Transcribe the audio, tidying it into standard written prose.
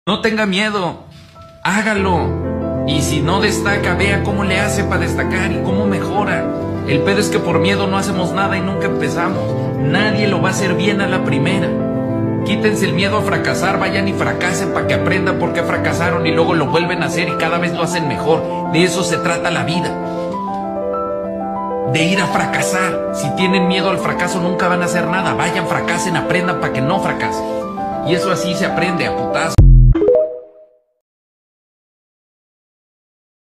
No tenga miedo, hágalo. Y si no destaca, vea cómo le hace para destacar y cómo mejora. El pedo es que por miedo no hacemos nada y nunca empezamos. Nadie lo va a hacer bien a la primera. Quítense el miedo a fracasar, vayan y fracasen para que aprendan por qué fracasaron y luego lo vuelven a hacer y cada vez lo hacen mejor. De eso se trata la vida. De ir a fracasar. Si tienen miedo al fracaso nunca van a hacer nada. Vayan, fracasen, aprendan para que no fracasen. Y eso así se aprende a putazos.